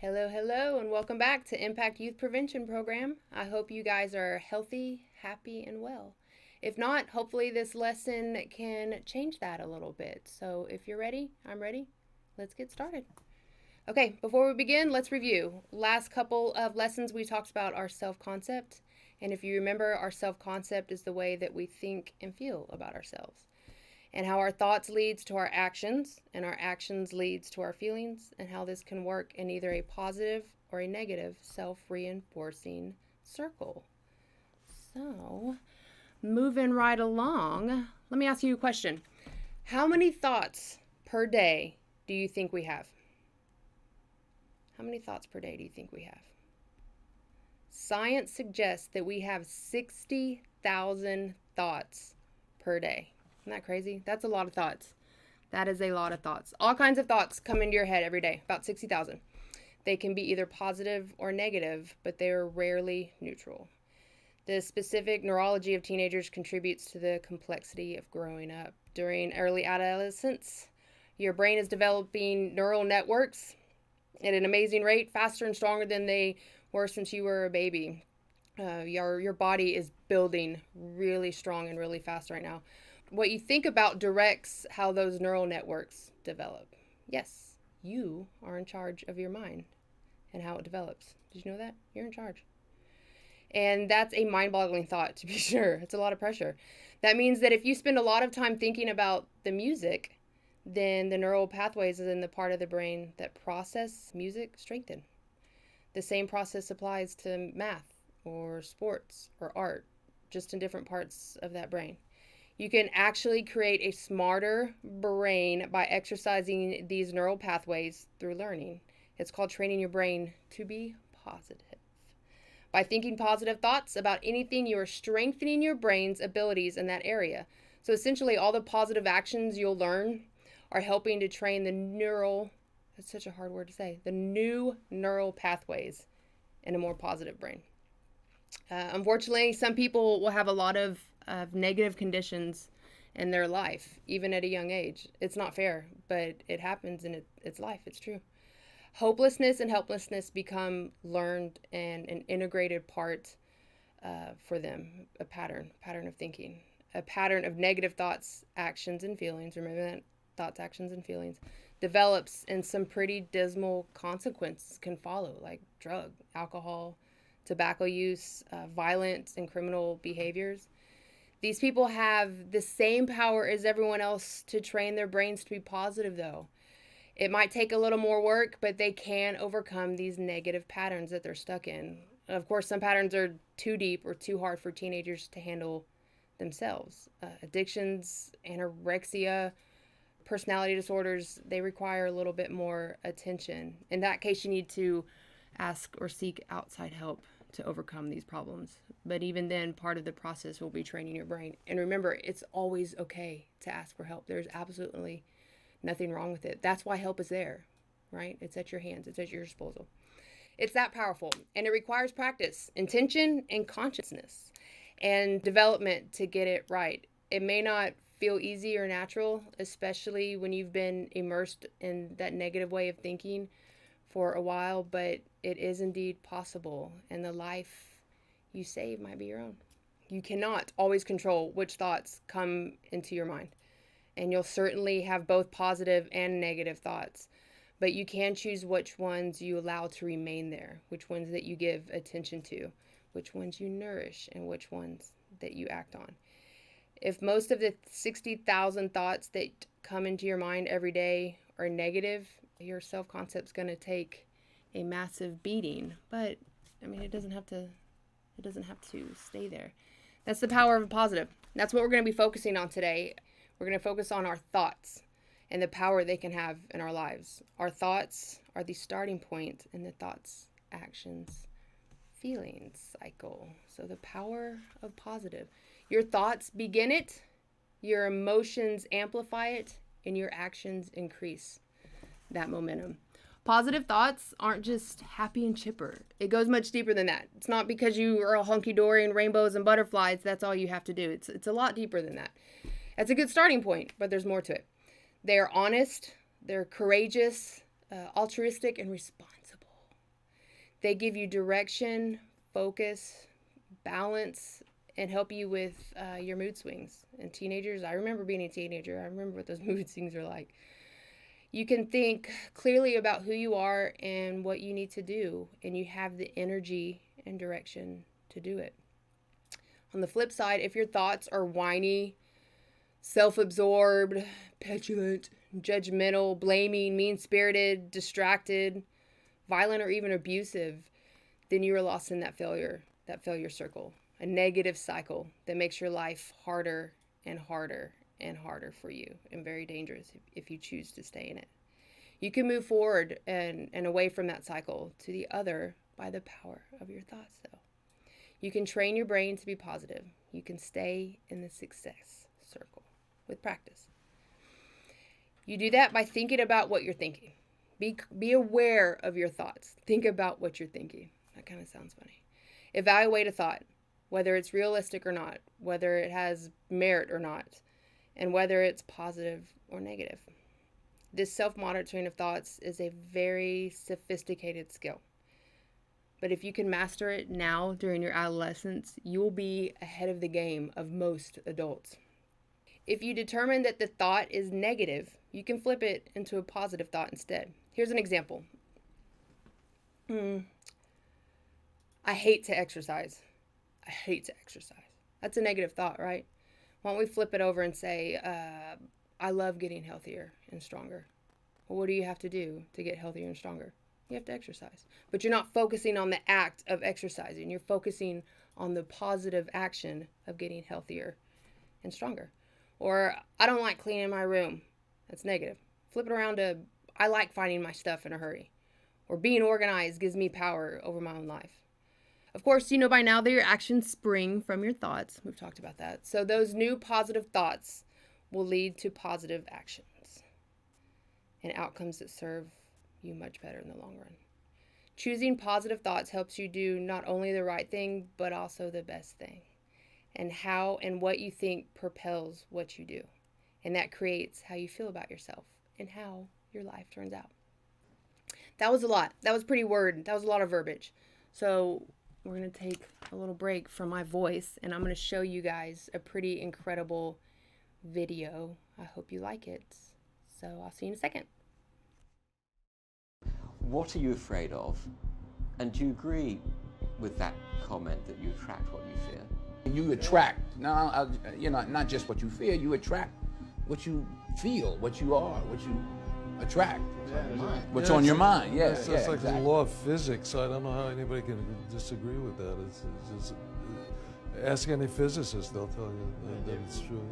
Hello, hello, and welcome back to Impact Youth Prevention Program. I hope you guys are healthy, happy, and well. If not, hopefully this lesson can change that a little bit. So if you're ready, I'm ready. Let's get started. Okay, before we begin, let's review. Last couple of lessons we talked about our self-concept. And if you remember, our self-concept is the way that we think and feel about ourselves, and how our thoughts leads to our actions, and our actions leads to our feelings, and how this can work in either a positive or a negative self-reinforcing circle. So, moving right along, let me ask you a question. How many thoughts per day do you think we have? How many thoughts per day do you think we have? Science suggests that we have 60,000 thoughts per day. Isn't that crazy? That's a lot of thoughts. That is a lot of thoughts. All kinds of thoughts come into your head every day, about 60,000. They can be either positive or negative, but they are rarely neutral. The specific neurology of teenagers contributes to the complexity of growing up. During early adolescence, your brain is developing neural networks at an amazing rate, faster and stronger than they were since you were a baby. Your body is building really strong and really fast right now. What you think about directs how those neural networks develop. Yes, you are in charge of your mind and how it develops. Did you know that? You're in charge. And that's a mind-boggling thought, to be sure. It's a lot of pressure. That means that if you spend a lot of time thinking about the music, then the neural pathways in the part of the brain that process music strengthen. The same process applies to math or sports or art, just in different parts of that brain. You can actually create a smarter brain by exercising these neural pathways through learning. It's called training your brain to be positive. By thinking positive thoughts about anything, you are strengthening your brain's abilities in that area. So essentially, all the positive actions you'll learn are helping to train that's such a hard word to say, the new neural pathways in a more positive brain. Unfortunately, some people will have a lot of negative conditions in their life, even at a young age. It's not fair, but it happens and it's life. It's true. Hopelessness and helplessness become learned and an integrated part for them, a pattern of thinking, a pattern of negative thoughts, actions, and feelings. Remember that? Thoughts, actions, and feelings develops, and some pretty dismal consequences can follow, like drug, alcohol, tobacco use, violent and criminal behaviors. These people have the same power as everyone else to train their brains to be positive, though. It might take a little more work, but they can overcome these negative patterns that they're stuck in. Of course, some patterns are too deep or too hard for teenagers to handle themselves. Addictions, anorexia, personality disorders, they require a little bit more attention. In that case, you need to ask or seek outside help to overcome these problems. But even then, part of the process will be training your brain. And remember, it's always okay to ask for help. There's absolutely nothing wrong with it. That's why help is there, right? It's at your hands. It's at your disposal. It's that powerful. And it requires practice, intention, and consciousness, and development to get it right. It may not feel easy or natural, especially when you've been immersed in that negative way of thinking for a while, but it is indeed possible, and the life you save might be your own. You cannot always control which thoughts come into your mind, and you'll certainly have both positive and negative thoughts, but you can choose which ones you allow to remain there, which ones that you give attention to, which ones you nourish, and which ones that you act on. If most of the 60,000 thoughts that come into your mind every day are negative, your self-concept's going to take a massive beating. But I mean, it doesn't have to stay there. That's the power of a positive. That's what we're going to be focusing on today. We're going to focus on our thoughts and the power they can have in our lives. Our thoughts are the starting point in the thoughts, actions, feelings cycle. So the power of positive. Your thoughts begin it, your emotions amplify it, and your actions increase that momentum. Positive thoughts aren't just happy and chipper. It goes much deeper than that. It's not because you are all hunky-dory and rainbows and butterflies, that's all you have to do. It's a lot deeper than that. That's a good starting point, but there's more to it. They are honest, they're courageous, altruistic, and responsible. They give you direction, focus, balance, and help you with your mood swings. And teenagers, I remember being a teenager. I remember what those mood swings are like. You can think clearly about who you are and what you need to do, and you have the energy and direction to do it. On the flip side, if your thoughts are whiny, self-absorbed, petulant, judgmental, blaming, mean-spirited, distracted, violent, or even abusive, then you are lost in that failure circle, a negative cycle that makes your life harder and harder and harder for you, and very dangerous if you choose to stay in it. You can move forward and away from that cycle to the other by the power of your thoughts, though. You can train your brain to be positive. You can stay in the success circle with practice. You do that by thinking about what you're thinking. Be aware of your thoughts. Think about what you're thinking. That kind of sounds funny. Evaluate a thought, whether it's realistic or not, whether it has merit or not, and whether it's positive or negative. This self-monitoring of thoughts is a very sophisticated skill. But if you can master it now during your adolescence, you will be ahead of the game of most adults. If you determine that the thought is negative, you can flip it into a positive thought instead. Here's an example. I hate to exercise. I hate to exercise. That's a negative thought, right? Why don't we flip it over and say, I love getting healthier and stronger. Well, what do you have to do to get healthier and stronger? You have to exercise. But you're not focusing on the act of exercising. You're focusing on the positive action of getting healthier and stronger. Or, I don't like cleaning my room. That's negative. Flip it around to, I like finding my stuff in a hurry. Or being organized gives me power over my own life. Of course, you know by now that your actions spring from your thoughts. We've talked about that. So those new positive thoughts will lead to positive actions and outcomes that serve you much better in the long run. Choosing positive thoughts helps you do not only the right thing, but also the best thing. And how and what you think propels what you do. And that creates how you feel about yourself and how your life turns out. That was a lot. That was pretty word. That was a lot of verbiage. So we're going to take a little break from my voice, and I'm going to show you guys a pretty incredible video. I hope you like it. So I'll see you in a second. What are you afraid of? And do you agree with that comment that you attract what you fear? You attract, not just what you fear, you attract what you feel, what you are, what you attract. What's on your mind, yeah. It's like exactly. the law of physics. I don't know how anybody can disagree with that. It's just, ask any physicist, they'll tell you that it's true.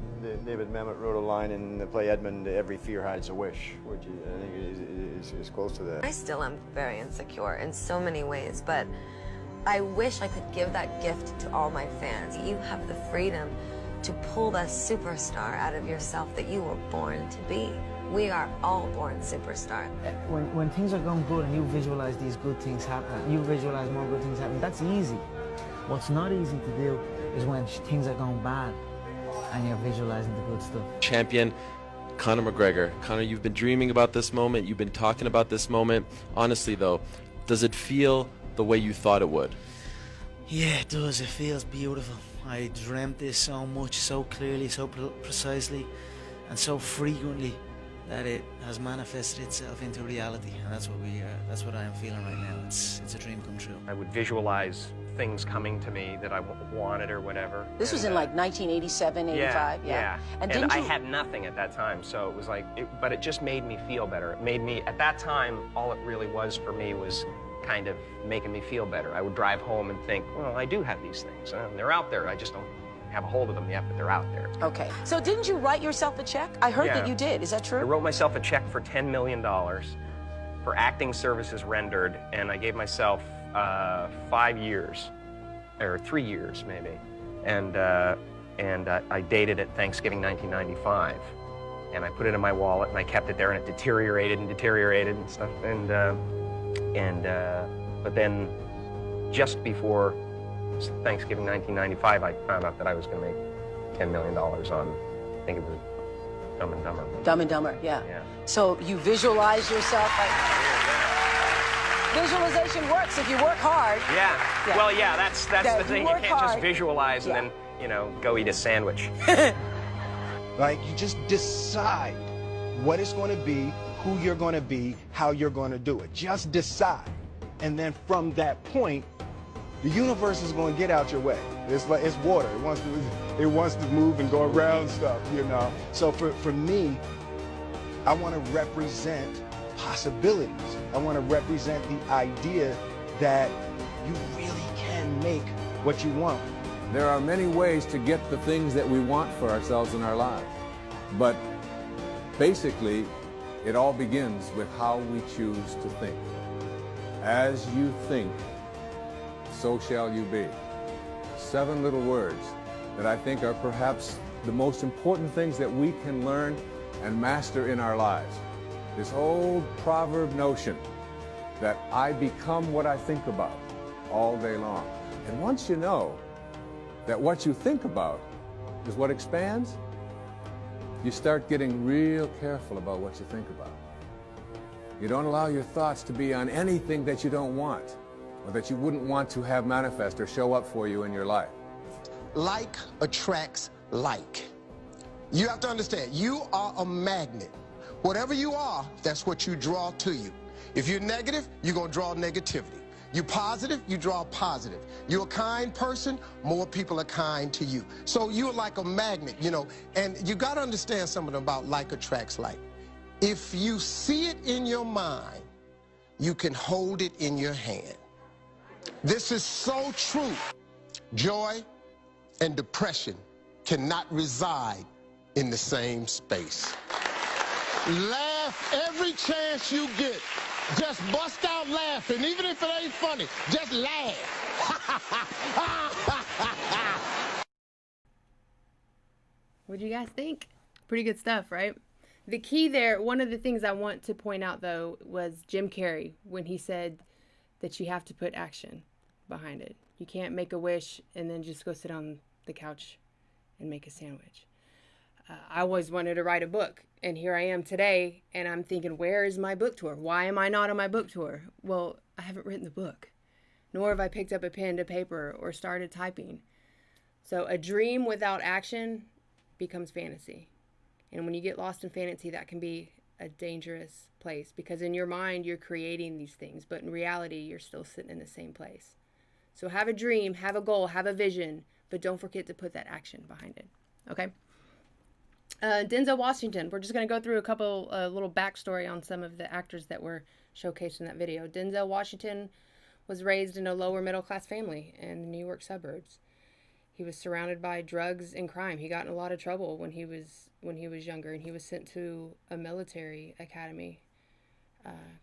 David Mamet wrote a line in the play Edmund, "Every fear hides a wish," which I think is close to that. I still am very insecure in so many ways, but I wish I could give that gift to all my fans. You have the freedom to pull the superstar out of yourself that you were born to be. We are all born superstars. When things are going good and you visualize these good things happening, you visualize more good things happening, that's easy. What's not easy to do is when things are going bad and you're visualizing the good stuff. Champion Conor McGregor. Conor, you've been dreaming about this moment. You've been talking about this moment. Honestly, though, does it feel the way you thought it would? Yeah, it does. It feels beautiful. I dreamt this so much, so clearly, so precisely, and so frequently that it has manifested itself into reality, and that's what I am feeling right now. It's a dream come true. I would visualize things coming to me that I wanted or whatever. This was in like 1987, 85, yeah. And I had nothing at that time, so it was like, but it just made me feel better. It made me, at that time, all it really was for me was kind of making me feel better. I would drive home and think, well, I do have these things, and they're out there. I just don't have a hold of them yet, but they're out there. Okay. So didn't you write yourself a check? I heard that you did. Is that true? I wrote myself a check for $10 million for acting services rendered, and I gave myself 5 years, or 3 years maybe, and I dated it Thanksgiving 1995, and I put it in my wallet, and I kept it there, and it deteriorated and stuff, but then just before Thanksgiving 1995, I found out that I was going to make $10 million on, I think it was Dumb and Dumber. Dumb and Dumber, yeah. So you visualize yourself like... Visualization works if you work hard. Yeah. Well, yeah, that's Yeah, the thing. You work can't just hard. visualize Yeah. and then, go eat a sandwich. Like, you just decide what it's going to be, who you're going to be, how you're going to do it. Just decide. And then from that point, the universe is going to get out your way. It's like, it's water. It wants to move and go around stuff, you know. So for me, I want to represent possibilities. I want to represent the idea that you really can make what you want. There are many ways to get the things that we want for ourselves in our lives. But basically, it all begins with how we choose to think. As you think, so shall you be. 7 little words that I think are perhaps the most important things that we can learn and master in our lives. This old proverb notion that I become what I think about all day long. And once you know that what you think about is what expands, you start getting real careful about what you think about. You don't allow your thoughts to be on anything that you don't want or that you wouldn't want to have manifest or show up for you in your life. Like attracts like. You have to understand, you are a magnet. Whatever you are, that's what you draw to you. If you're negative, you're going to draw negativity. You're positive, you draw positive. You're a kind person, more people are kind to you. So you're like a magnet, you know, and you got to understand something about like attracts like. If you see it in your mind, you can hold it in your hand. This is so true. Joy and depression cannot reside in the same space. Laugh every chance you get. Just bust out laughing, even if it ain't funny. Just laugh. What do you guys think? Pretty good stuff, right? The key there, one of the things I want to point out, though, was Jim Carrey when he said that you have to put action behind it. You can't make a wish and then just go sit on the couch and make a sandwich. I always wanted to write a book, and here I am today, and I'm thinking, where is my book tour? Why am I not on my book tour? Well, I haven't written the book, nor have I picked up a pen to paper or started typing. So a dream without action becomes fantasy. And when you get lost in fantasy, that can be a dangerous place, because in your mind, you're creating these things, but in reality, you're still sitting in the same place. So have a dream, have a goal, have a vision, but don't forget to put that action behind it, okay? Denzel Washington. We're just going to go through a couple little backstory on some of the actors that were showcased in that video. Denzel Washington was raised in a lower middle class family in the New York suburbs. He was surrounded by drugs and crime. He got in a lot of trouble when he was younger, and he was sent to a military academy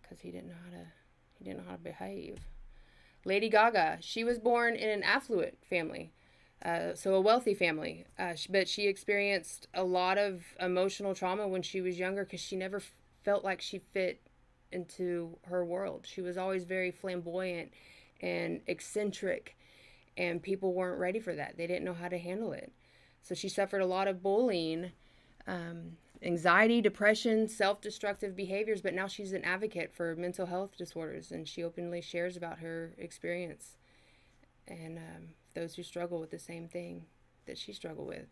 because he didn't know how to behave. Lady Gaga. She was born in an affluent family. So a wealthy family, but she experienced a lot of emotional trauma when she was younger because she never felt like she fit into her world. She was always very flamboyant and eccentric, and people weren't ready for that. They didn't know how to handle it. So she suffered a lot of bullying, anxiety, depression, self-destructive behaviors, but now she's an advocate for mental health disorders, and she openly shares about her experience. And those who struggle with the same thing that she struggled with,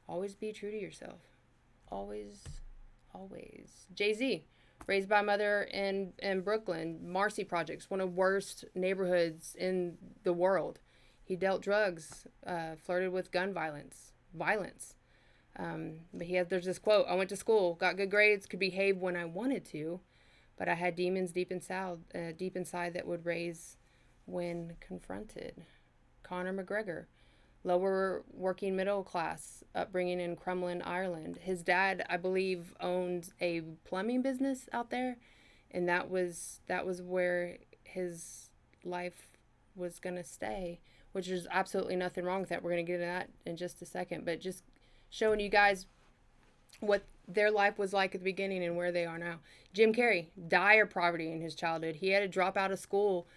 always be true to yourself. Always, always. Jay-Z, raised by a mother in Brooklyn, Marcy Projects, one of the worst neighborhoods in the world. He dealt drugs, flirted with gun violence. But there's this quote: "I went to school, got good grades, could behave when I wanted to, but I had demons deep inside that would raise when confronted." Conor McGregor, lower working middle class upbringing in Crumlin, Ireland. His dad, I believe, owned a plumbing business out there, and that was where his life was going to stay, which is absolutely nothing wrong with that. We're going to get into that in just a second, but just showing you guys what their life was like at the beginning and where they are now. Jim Carrey, dire poverty in his childhood. He had to drop out of school,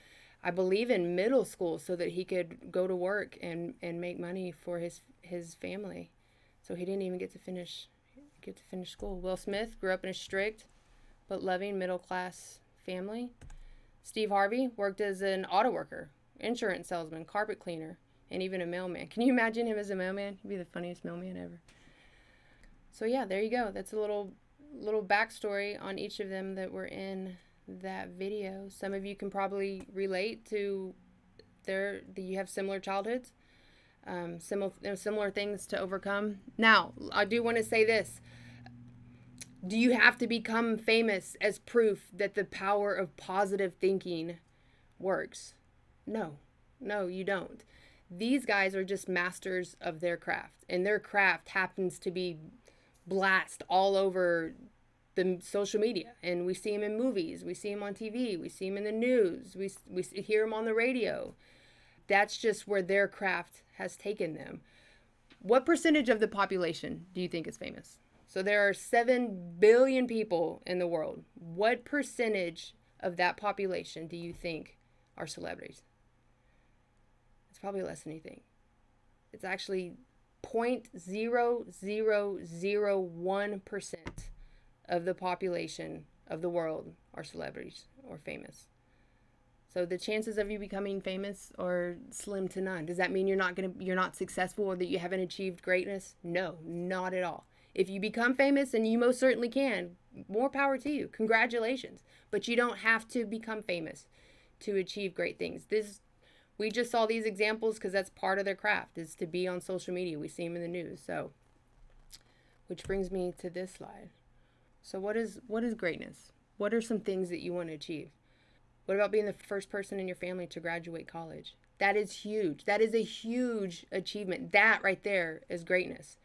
I believe in middle school, so that he could go to work and make money for his family. So he didn't even get to finish school. Will Smith grew up in a strict but loving middle class family. Steve Harvey worked as an auto worker, insurance salesman, carpet cleaner, and even a mailman. Can you imagine him as a mailman? He'd be the funniest mailman ever. So yeah, there you go. That's a little backstory on each of them that were in that video. Some of you can probably relate to you have similar childhoods, similar things to overcome. Now, I do want to say this. Do you have to become famous as proof that the power of positive thinking works? No, you don't. These guys are just masters of their craft, and their craft happens to be blast all over the social media, and we see them in movies, we see them on TV, we see them in the news, we hear them on the radio. That's just where their craft has taken them. What percentage of the population do you think is famous? So there are 7 billion people in the world. What percentage of that population do you think are celebrities? It's probably less than you think. It's actually 0.0001% of the population of the world are celebrities or famous. So the chances of you becoming famous are slim to none. Does that mean you're not successful or that you haven't achieved greatness? No, not at all. If you become famous, and you most certainly can, more power to you. Congratulations. But you don't have to become famous to achieve great things. We just saw these examples because that's part of their craft, is to be on social media. We see them in the news. So, which brings me to this slide. So what is greatness? What are some things that you want to achieve? What about being the first person in your family to graduate college? That is huge. That is a huge achievement. That right there is greatness.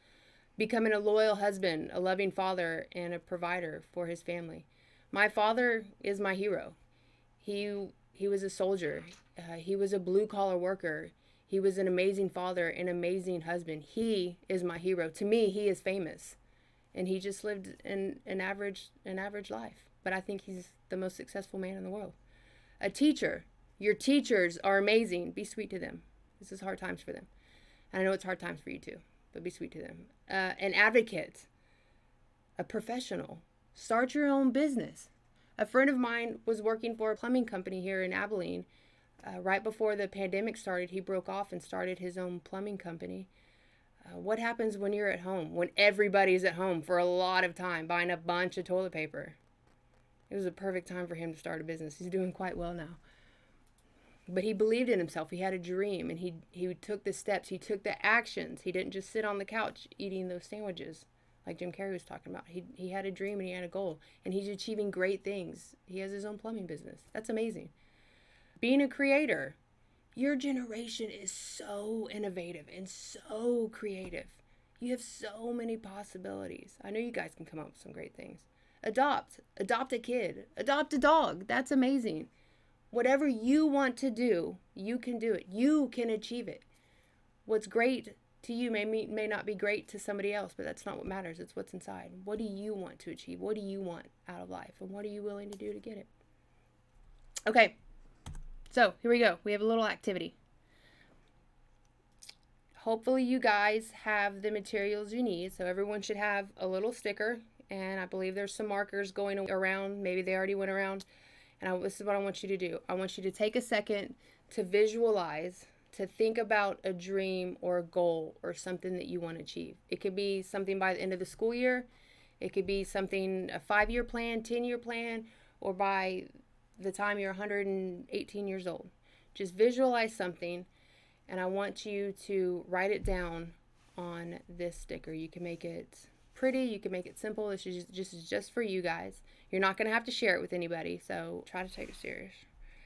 Becoming a loyal husband, a loving father, and a provider for his family. My father is my hero. He was a soldier. He was a blue-collar worker. He was an amazing father, an amazing husband. He is my hero. To me, he is famous. And he just lived an average life. But I think he's the most successful man in the world. A teacher. Your teachers are amazing. Be sweet to them. This is hard times for them. And I know it's hard times for you too, but be sweet to them. An advocate. A professional. Start your own business. A friend of mine was working for a plumbing company here in Abilene. Right before the pandemic started, he broke off and started his own plumbing company. What happens when you're at home, when everybody's at home for a lot of time buying a bunch of toilet paper? It was a perfect time for him to start a business. He's doing quite well now. But he believed in himself. He had a dream, and he took the steps. He took the actions. He didn't just sit on the couch eating those sandwiches like Jim Carrey was talking about. He had a dream and he had a goal, and he's achieving great things. He has his own plumbing business. That's amazing. Being a creator. Your generation is so innovative and so creative. You have so many possibilities. I know you guys can come up with some great things. Adopt a kid, adopt a dog. That's amazing. Whatever you want to do, you can do it. You can achieve it. What's great to you may not be great to somebody else, but that's not what matters. It's what's inside. What do you want to achieve? What do you want out of life? And what are you willing to do to get it? Okay. So here we go. We have a little activity. Hopefully you guys have the materials you need. So everyone should have a little sticker. And I believe there's some markers going around. Maybe they already went around. And this is what I want you to do. I want you to take a second to visualize, to think about a dream or a goal or something that you want to achieve. It could be something by the end of the school year. It could be something, a 5-year plan, 10-year plan, or by the time you're 118 years old. Just visualize something, and I want you to write it down on this sticker. You can make it pretty, you can make it simple. This is just for you guys. You're not going to have to share it with anybody, so try to take it serious.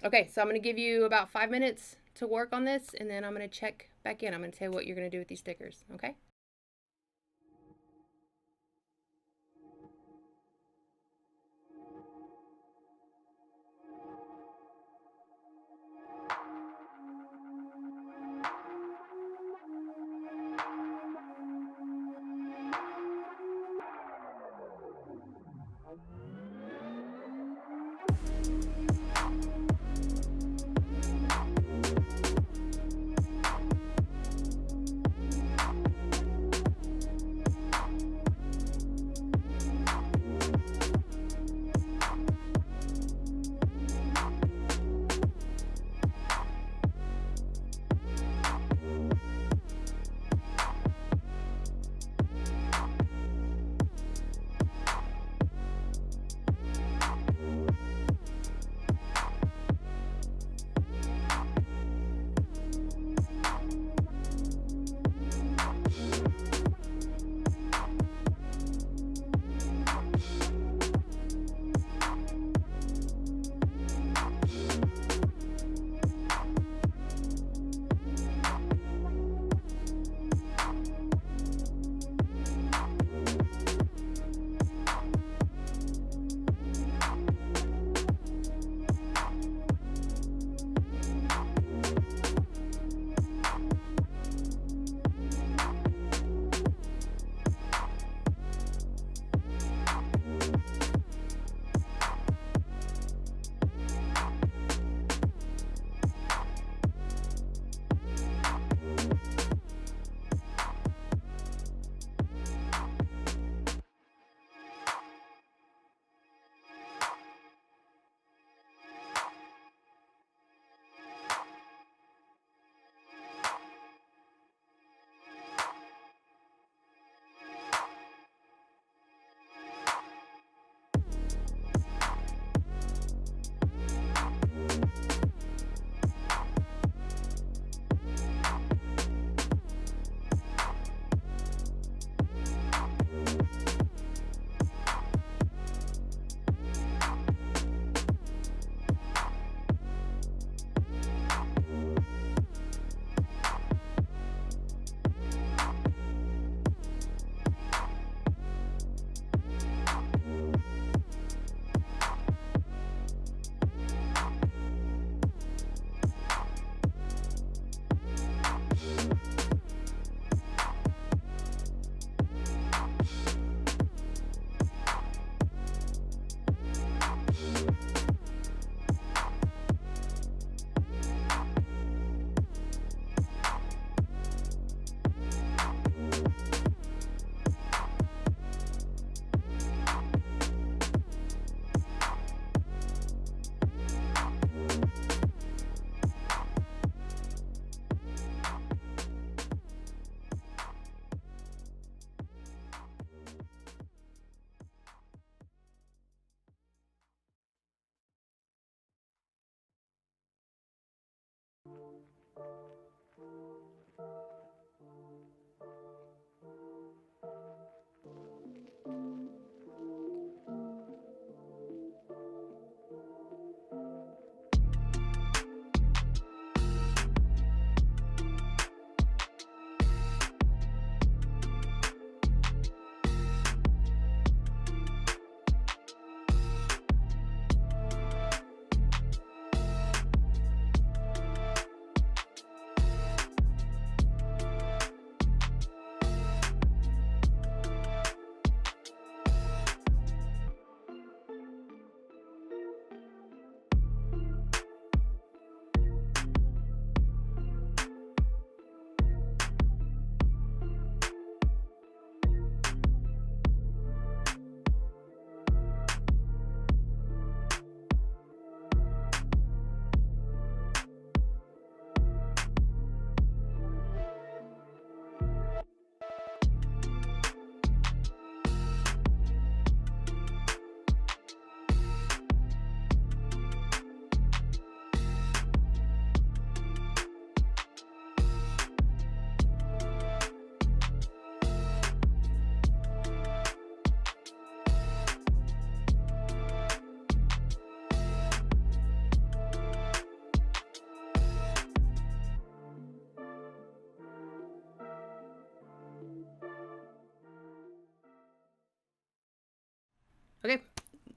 Okay, so I'm going to give you about 5 minutes to work on this, and then I'm going to check back in. I'm going to tell you what you're going to do with these stickers, okay?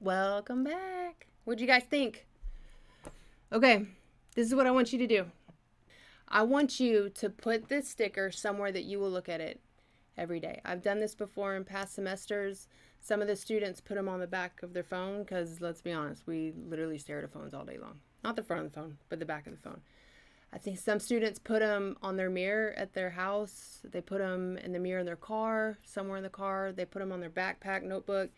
Welcome back. What'd you guys think? Okay, this is what I want you to do. I want you to put this sticker somewhere that you will look at it every day. I've done this before in past semesters. Some of the students put them on the back of their phone because, let's be honest, we literally stare at our phones all day long. Not the front of the phone, but the back of the phone. I think some students put them on their mirror at their house. They put them in the mirror in their car, somewhere in the car. They put them on their backpack, notebook.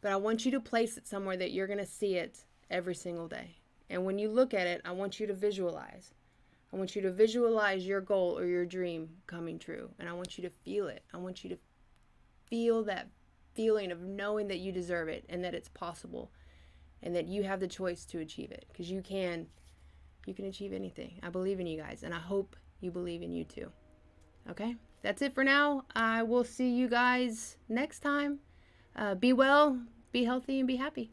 But I want you to place it somewhere that you're going to see it every single day. And when you look at it, I want you to visualize. I want you to visualize your goal or your dream coming true. And I want you to feel it. I want you to feel that feeling of knowing that you deserve it and that it's possible and that you have the choice to achieve it, because you can achieve anything. I believe in you guys, and I hope you believe in you too. Okay, that's it for now. I will see you guys next time. Be well, be healthy, and be happy.